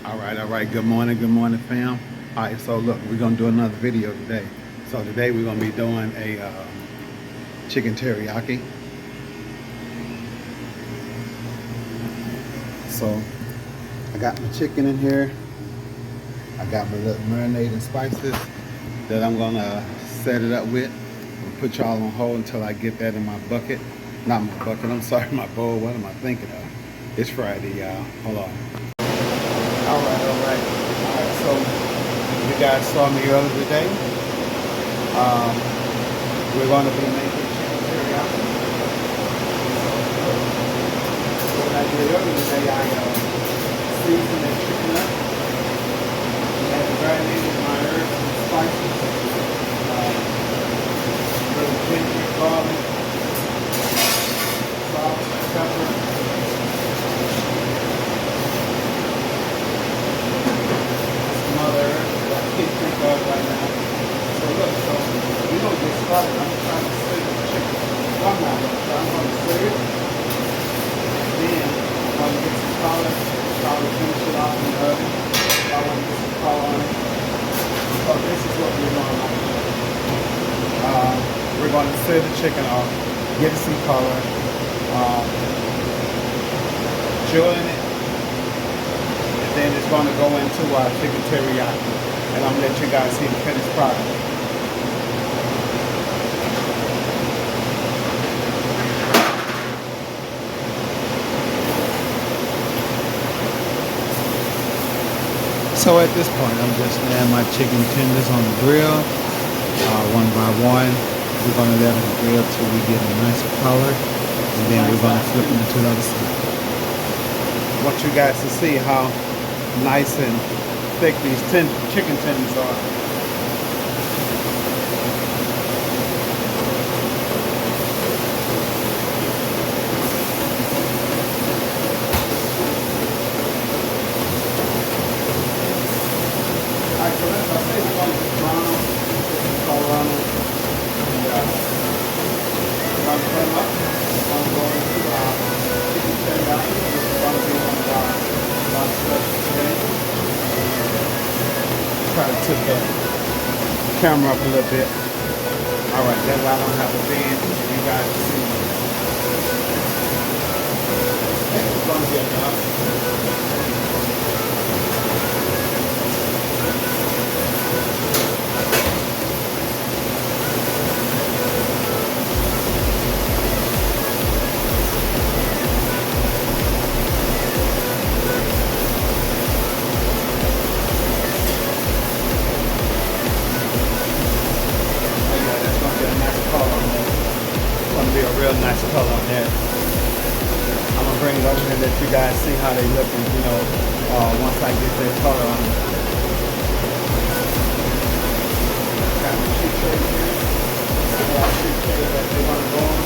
All right. Good morning, fam. All right, so look, we're gonna do another video today. So today we're gonna be doing a chicken teriyaki. So I got my chicken in here. I got my little marinade and spices that I'm gonna set it up with. I'll put y'all on hold until I get that in my bucket. Not my bucket, I'm sorry, my bowl. What am I thinking of? It's Friday, y'all. Hold on. All right. So you guys saw me earlier today. We're going to be making chicken teriyaki. So what I did earlier today, I seasoned the chicken up. I had marinated my herbs and spices. Little ginger, garlic, salt, pepper. Right now. So look, we don't get started. I'm trying to sear the chicken. I'm not going to try. I'm going to sear it. And then I'm going to get some color. Probably finish it off in the oven. I want to get some color on it. So this is what we're going to do. We're going to sear the chicken off, get it some color, join it, and then it's going to go into our chicken teriyaki. And I'm going to let you guys see the finished product. So at this point, I'm just laying my chicken tenders on the grill, one by one. We're going to let them grill till we get a nice color, and then we're going to flip them to the other side. I want you guys to see how nice and thick these chicken tenders are. Alright, so let's say we're going to brown, color on it, and we're going to put them up. We're going to go into chicken teriyaki, which is going to be one of our specials today. Try to tip the camera up a little bit. Alright, that's why I don't have a band for you guys to see. It's going to be enough. Be a real nice color on there. I'm gonna bring it over here and let you guys see how they look, and once I get that color on it. Got the sheet tray here. Got a sheet tray that they want to go on.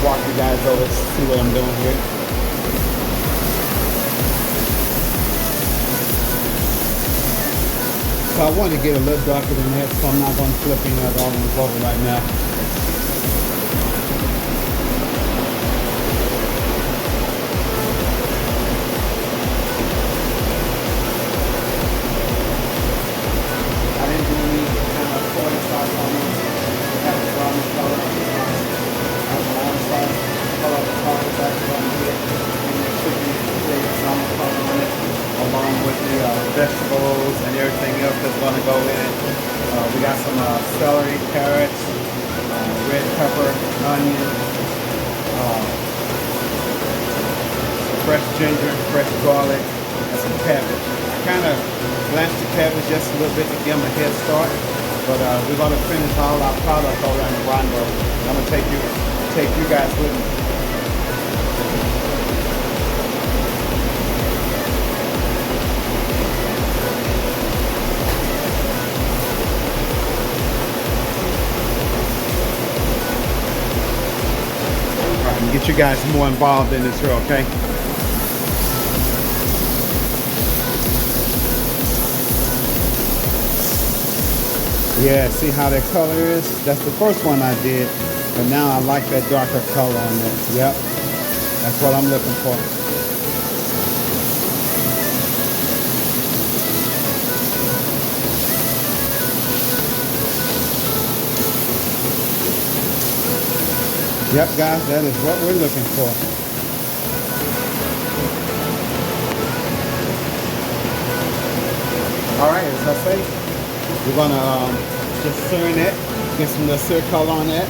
Walk you guys over, see what I'm doing here. So I want to get a little darker than that, so I'm not going to flip any of all on the over right now. I didn't do any kind of soy sauce on it. I have the brown color. I have the orange sauce color of the coffee back on here. And there should be some color on it, along with the vegetables and everything else that's going to go in it. We got some celery, carrots, red pepper, onion, fresh ginger, fresh garlic, and some cabbage. I kind of blanched the cabbage just a little bit to give them a head start, but we're going to finish all our product over in the Rondo. I'm going to take you guys with me. Get you guys more involved in this here, okay? Yeah, see how that color is? That's the first one I did, but now I like that darker color on that. Yep. That's what I'm looking for. Yep, guys, that is what we're looking for. All right, as I say, we're gonna just sear it, get some little sear color on that.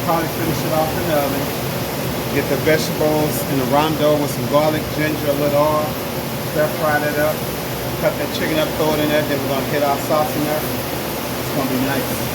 Probably finish it off in the oven. Get the vegetables in the rondo with some garlic, ginger, a little oil. Stir fry that up. Cut that chicken up, throw it in there. Then we're gonna hit our sauce in there. It's gonna be nice.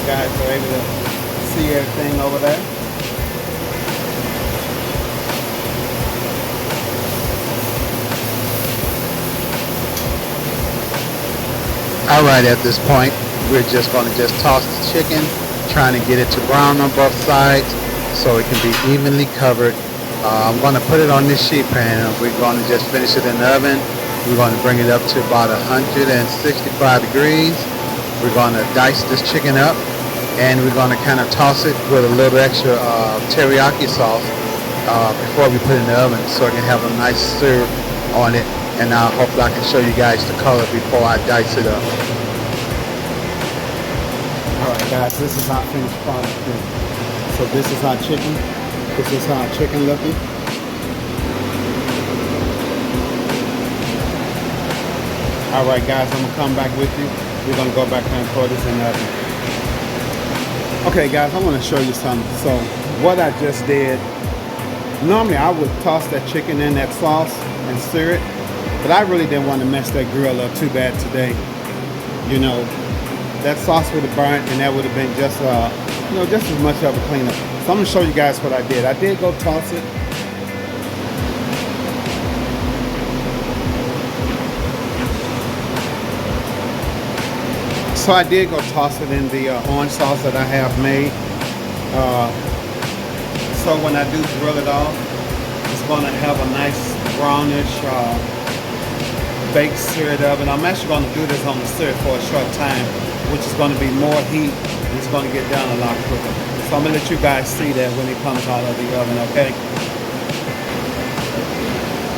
Guys are able to see everything over there. All right, at this point, we're just going to toss the chicken, trying to get it to brown on both sides so it can be evenly covered. I'm going to put it on this sheet pan and we're going to just finish it in the oven. We're going to bring it up to about 165 degrees. We're going to dice this chicken up. And we're going to kind of toss it with a little extra teriyaki sauce before we put it in the oven so it can have a nice sear on it. And hopefully I can show you guys the color before I dice it up. Alright guys, this is our finished product here. So this is our chicken. This is our chicken looking. Alright guys, I'm going to come back with you. We're going to go back and throw this in the oven. Okay guys, I want to show you something. So what I just did, normally I would toss that chicken in that sauce and sear it, but I really didn't want to mess that grill up too bad today. You know, that sauce would have burnt and that would have been just just as much of a cleanup. So I'm going to show you guys what I did. I did go toss it. So I did go toss it in the orange sauce that I have made. So when I do grill it off, it's going to have a nice brownish baked seared oven. I'm actually going to do this on the sear for a short time, which is going to be more heat and it's going to get done a lot quicker. So I'm going to let you guys see that when it comes out of the oven, okay?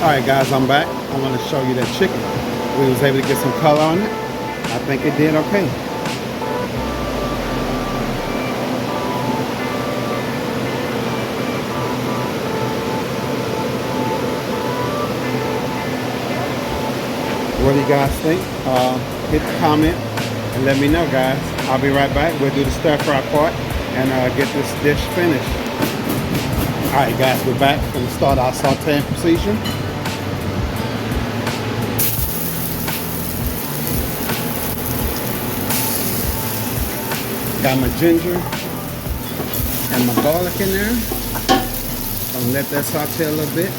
Alright guys, I'm back. I want to show you that chicken. We was able to get some color on it. I think it did okay. What do you guys think? Hit the comment and let me know, guys. I'll be right back. We'll do the stir fry part and get this dish finished. Alright guys, we're back. We're going to start our sauteing procedure. Got my ginger and my garlic in there. I'm gonna let that saute a little bit.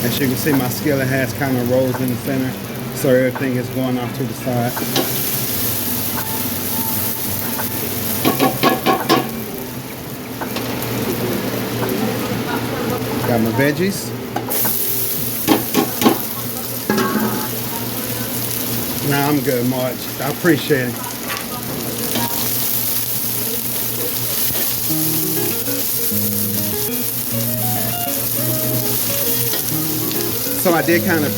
As you can see, my skillet has kind of rolls in the center, so everything is going off to the side. Got my veggies. Nah, I'm good, Marge. I appreciate it. So I did kind of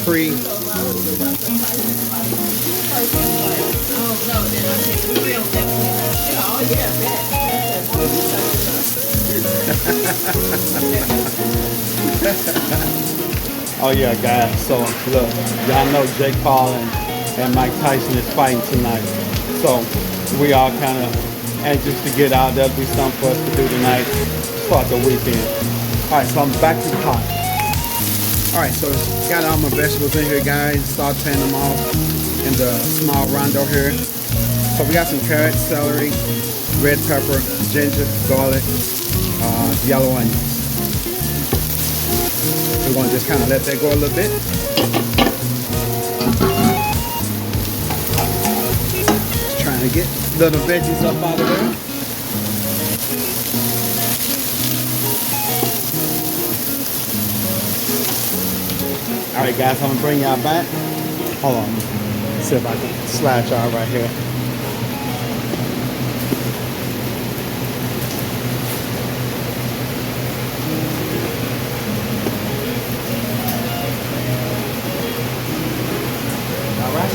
Oh yeah, guys. So look, y'all know Jake Paul and Mike Tyson is fighting tonight. So we all kind of anxious to get out. There'll be something for us to do tonight. Start the weekend. All right, so I'm back to the pot. All right, so got all my vegetables in here, guys. Sauteing them all in the small rondo here. So we got some carrots, celery, red pepper, ginger, garlic, yellow onions. We're gonna just kind of let that go a little bit. Just trying to get little veggies up out of there. All right, guys, I'm gonna bring y'all back. Hold on, let's see if I can slide y'all right here. All right.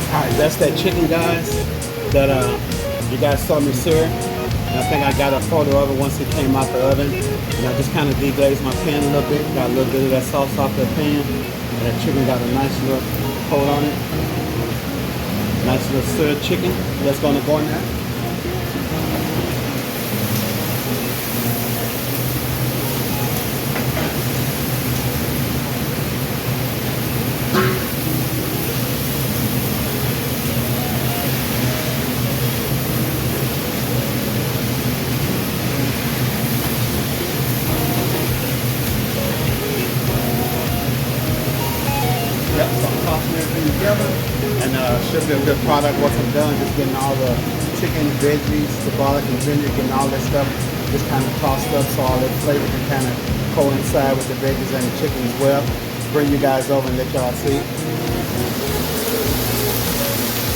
Alright, that's that chicken, guys, that you guys saw me sear. And I think I got a photo of it once it came out the oven. And I just kind of deglazed my pan a little bit, got a little bit of that sauce off the pan. And that chicken got a nice little coat on it. Nice little seared chicken that's gonna go in there. Yep, so I'm tossing everything together, and should be a good product once I'm done. Just getting all the chicken, veggies, the garlic and ginger, getting all that stuff just kind of tossed up so all that flavor can kind of coincide with the veggies and the chicken as well. Bring you guys over and let y'all see.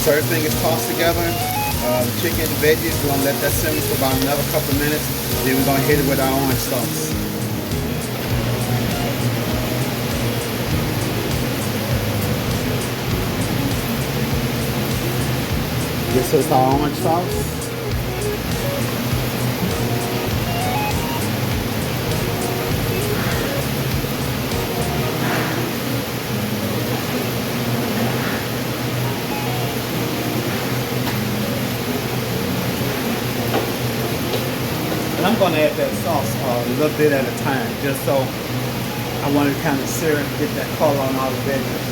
So everything is tossed together. The chicken, veggies, we're gonna let that simmer for about another couple of minutes. Then we're gonna hit it with our orange sauce. This is our orange sauce. And I'm going to add that sauce a little bit at a time, just so I want to kind of sear and get that color on all the veggies.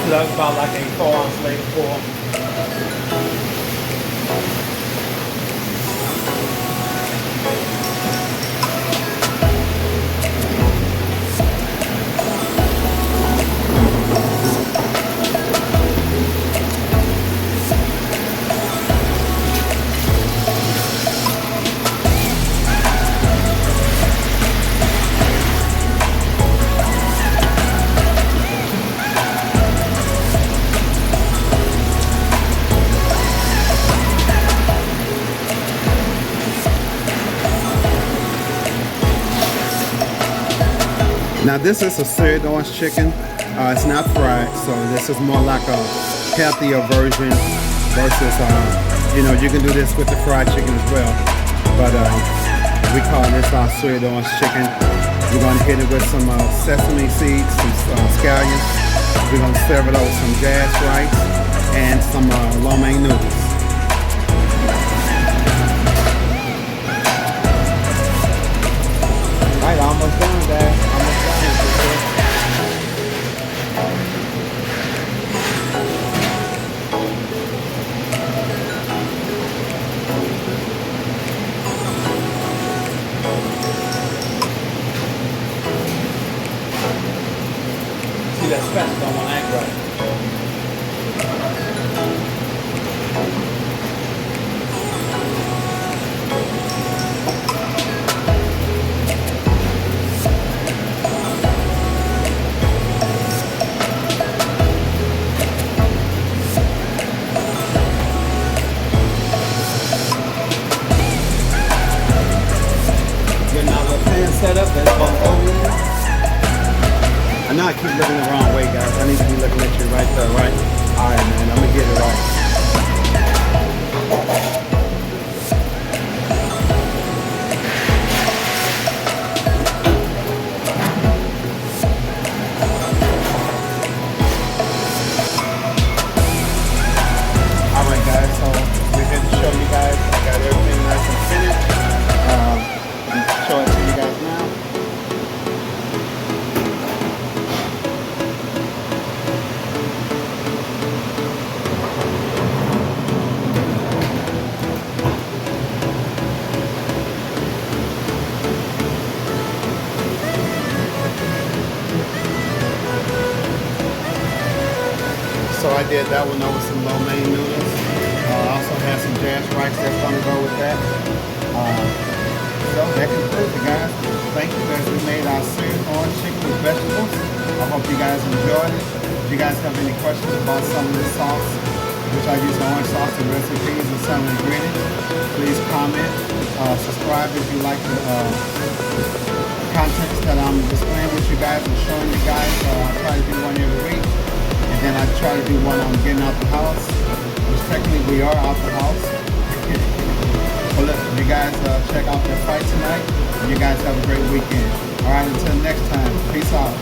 So that's about like a 4-ounce leg pour. Now this is a seared orange chicken. It's not fried, so this is more like a healthier version versus, you can do this with the fried chicken as well. But we call this our seared orange chicken. We're going to hit it with some sesame seeds, some scallions. We're going to serve it over some gas rice and some lo mein noodles. All right, almost done, guys. See, that spatula don't want to act right. Getting our little setup that's gonna go with it. I know I keep looking the wrong way, guys. I need to be looking at you right there, right? All right, man. I'm gonna get it right. All right, guys. So we're here to show you guys. I got everything nice and finished. I'm showing it to you guys now. So I did that one over some lo mein noodles. I also have some jazz rice that's gonna go with that. So that concludes it, guys. Thank you guys. We made our seared orange chicken with vegetables. I hope you guys enjoyed it. If you guys have any questions about some of this sauce, which I use orange sauce and recipes and some ingredients, please comment. Subscribe if you like the contents that I'm displaying with you guys and showing you guys. I try to do one every week. And then I try to do one on getting out the house, which technically we are out the house. But look, you guys check out the fight tonight, and you guys have a great weekend. All right, until next time, peace out.